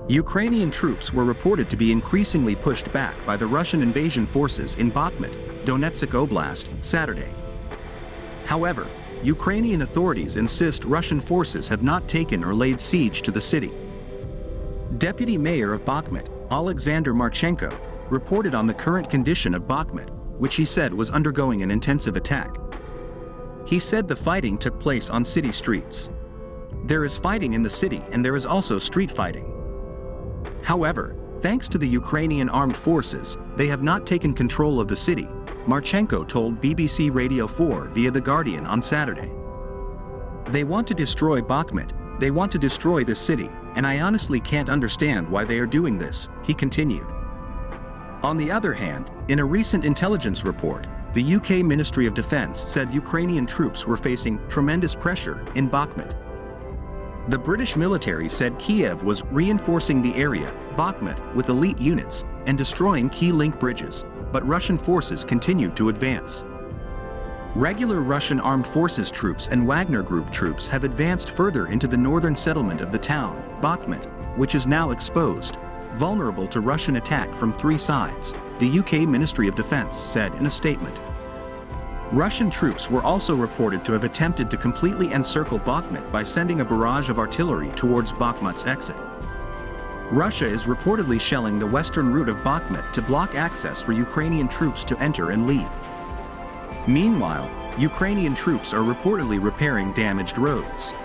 Ukrainian troops were reported to be increasingly pushed back by the Russian invasion forces in Bakhmut, Donetsk Oblast, Saturday. However, Ukrainian authorities insist Russian forces have not taken or laid siege to the city. Deputy Mayor of Bakhmut, Alexander Marchenko, reported on the current condition of Bakhmut, which he said was undergoing an intensive attack. He said the fighting took place on city streets. There is fighting in the city and there is also street fighting. However, thanks to the Ukrainian armed forces, they have not taken control of the city, Marchenko told BBC Radio 4 via The Guardian on Saturday. They want to destroy Bakhmut, they want to destroy the city, and I honestly can't understand why they are doing this, he continued. On the other hand, in a recent intelligence report, the UK Ministry of Defence said Ukrainian troops were facing tremendous pressure in Bakhmut. The British military said Kiev was reinforcing the area, Bakhmut, with elite units and destroying key link bridges, but Russian forces continued to advance. Regular Russian armed forces troops and Wagner Group troops have advanced further into the northern settlement of the town, Bakhmut, which is now exposed, vulnerable to Russian attack from three sides, the UK Ministry of Defence said in a statement. Russian troops were also reported to have attempted to completely encircle Bakhmut by sending a barrage of artillery towards Bakhmut's exit. Russia is reportedly shelling the western route of Bakhmut to block access for Ukrainian troops to enter and leave. Meanwhile, Ukrainian troops are reportedly repairing damaged roads.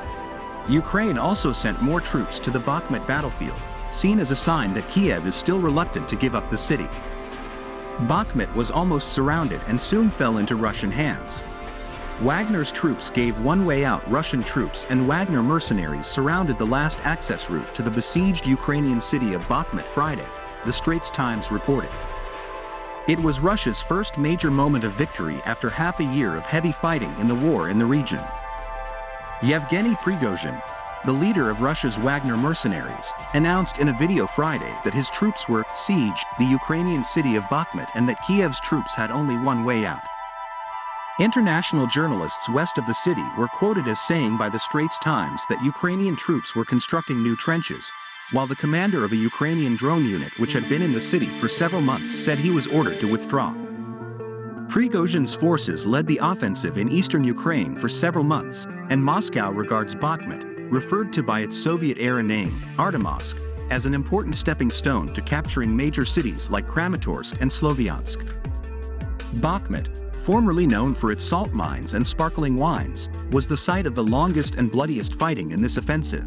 Ukraine also sent more troops to the Bakhmut battlefield, seen as a sign that Kiev is still reluctant to give up the city. Bakhmut was almost surrounded and soon fell into Russian hands. Wagner's troops gave one way out. Russian troops and Wagner mercenaries surrounded the last access route to the besieged Ukrainian city of Bakhmut Friday, the Straits Times reported. It was Russia's first major moment of victory after half a year of heavy fighting in the war in the region. Yevgeny Prigozhin, the leader of Russia's Wagner mercenaries, announced in a video Friday that his troops were sieged the Ukrainian city of Bakhmut and that Kiev's troops had only one way out. International journalists west of the city were quoted as saying by the Straits Times that Ukrainian troops were constructing new trenches, while the commander of a Ukrainian drone unit which had been in the city for several months said he was ordered to withdraw. Prigozhin's forces led the offensive in eastern Ukraine for several months, and Moscow regards Bakhmut, referred to by its Soviet-era name, Artemovsk, as an important stepping stone to capturing major cities like Kramatorsk and Sloviansk. Bakhmut, formerly known for its salt mines and sparkling wines, was the site of the longest and bloodiest fighting in this offensive.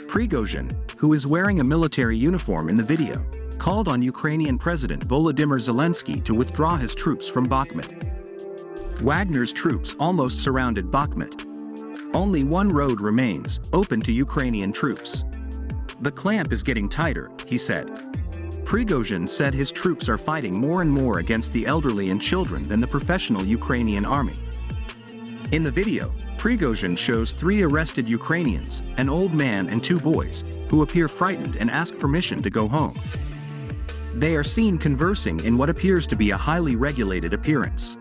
Prigozhin, who is wearing a military uniform in the video, called on Ukrainian President Volodymyr Zelensky to withdraw his troops from Bakhmut. Wagner's troops almost surrounded Bakhmut. Only one road remains, open to Ukrainian troops. The clamp is getting tighter, he said. Prigozhin said his troops are fighting more and more against the elderly and children than the professional Ukrainian army. In the video, Prigozhin shows 3 arrested Ukrainians, an old man and 2 boys, who appear frightened and ask permission to go home. They are seen conversing in what appears to be a highly regulated appearance.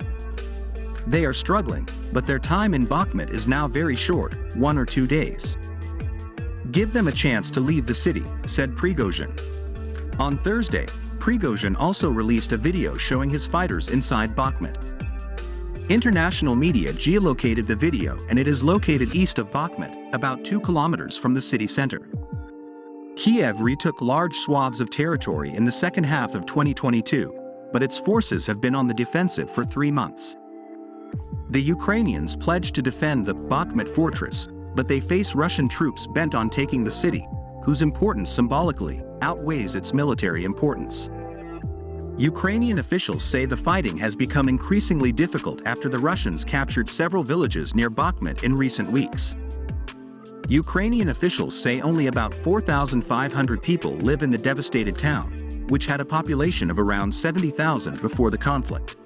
They are struggling, but their time in Bakhmut is now very short, 1 or 2 days. Give them a chance to leave the city, said Prigozhin. On Thursday, Prigozhin also released a video showing his fighters inside Bakhmut. International media geolocated the video and it is located east of Bakhmut, about 2 kilometers from the city center. Kiev retook large swaths of territory in the second half of 2022, but its forces have been on the defensive for 3 months. The Ukrainians pledged to defend the Bakhmut fortress, but they face Russian troops bent on taking the city, whose importance symbolically outweighs its military importance. Ukrainian officials say the fighting has become increasingly difficult after the Russians captured several villages near Bakhmut in recent weeks. Ukrainian officials say only about 4,500 people live in the devastated town, which had a population of around 70,000 before the conflict.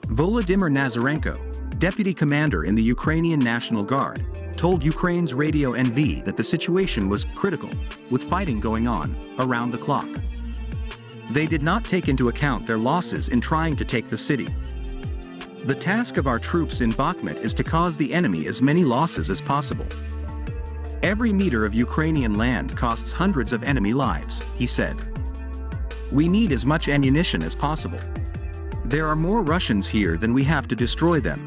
Volodymyr Nazarenko, deputy commander in the Ukrainian National Guard, told Ukraine's Radio NV that the situation was critical, with fighting going on around the clock. They did not take into account their losses in trying to take the city. The task of our troops in Bakhmut is to cause the enemy as many losses as possible. Every meter of Ukrainian land costs hundreds of enemy lives, he said. We need as much ammunition as possible. There are more Russians here than we have to destroy them.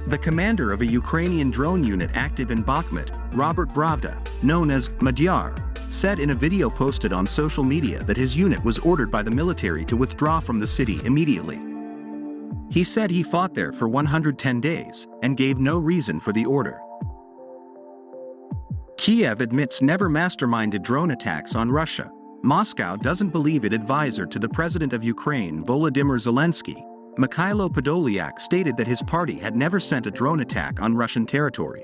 The commander of a Ukrainian drone unit active in Bakhmut, Robert Bravda, known as Madyar, said in a video posted on social media that his unit was ordered by the military to withdraw from the city immediately. He said he fought there for 110 days and gave no reason for the order. Kiev admits never masterminded drone attacks on Russia. Moscow doesn't believe it. Advisor to the president of Ukraine, Volodymyr Zelensky, Mikhailo Podolyak, stated that his party had never sent a drone attack on Russian territory.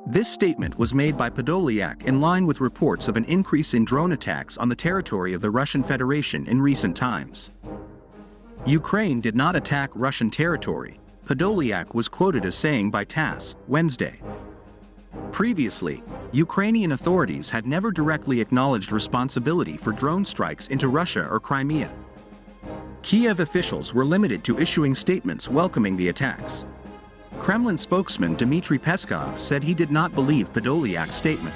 This statement was made by Podolyak in line with reports of an increase in drone attacks on the territory of the Russian Federation in recent times. Ukraine did not attack Russian territory, Podolyak was quoted as saying by TASS Wednesday. Previously, Ukrainian authorities had never directly acknowledged responsibility for drone strikes into Russia or Crimea. Kiev officials were limited to issuing statements welcoming the attacks. Kremlin spokesman Dmitry Peskov said he did not believe Podolyak's statement.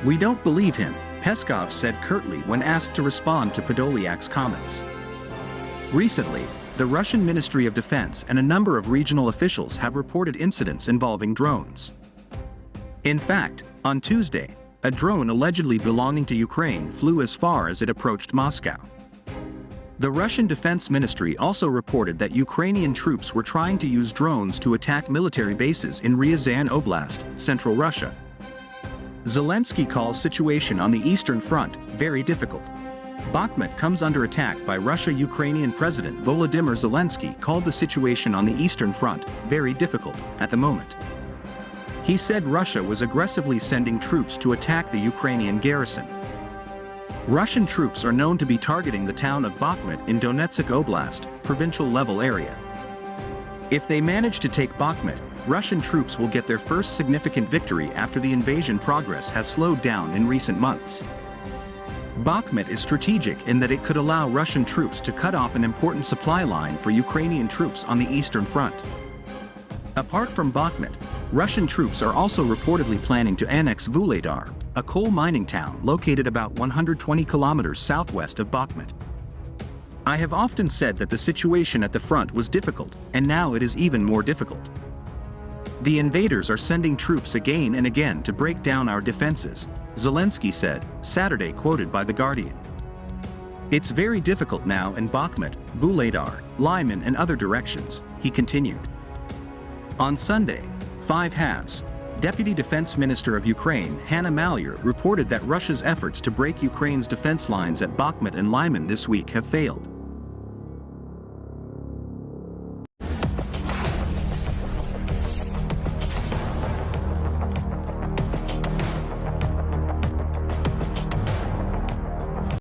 "We don't believe him," Peskov said curtly when asked to respond to Podolyak's comments. Recently, the Russian Ministry of Defense and a number of regional officials have reported incidents involving drones. In fact, on Tuesday, a drone allegedly belonging to Ukraine flew as far as it approached Moscow. The Russian Defense Ministry also reported that Ukrainian troops were trying to use drones to attack military bases in Ryazan Oblast, central Russia. Zelensky calls situation on the Eastern Front very difficult. Bakhmut comes under attack by Russia. Ukrainian President Volodymyr Zelensky called the situation on the Eastern Front very difficult at the moment. He said Russia was aggressively sending troops to attack the Ukrainian garrison. Russian troops are known to be targeting the town of Bakhmut in Donetsk Oblast, provincial-level area. If they manage to take Bakhmut, Russian troops will get their first significant victory after the invasion progress has slowed down in recent months. Bakhmut is strategic in that it could allow Russian troops to cut off an important supply line for Ukrainian troops on the Eastern Front. Apart from Bakhmut, Russian troops are also reportedly planning to annex Vuhledar, a coal mining town located about 120 kilometers southwest of Bakhmut. I have often said that the situation at the front was difficult, and now it is even more difficult. The invaders are sending troops again and again to break down our defenses, Zelensky said, Saturday, quoted by The Guardian. It's very difficult now in Bakhmut, Vuhledar, Lyman and other directions, he continued. On Sunday, 5 halves, Deputy Defense Minister of Ukraine, Hanna Maliar, reported that Russia's efforts to break Ukraine's defense lines at Bakhmut and Lyman this week have failed.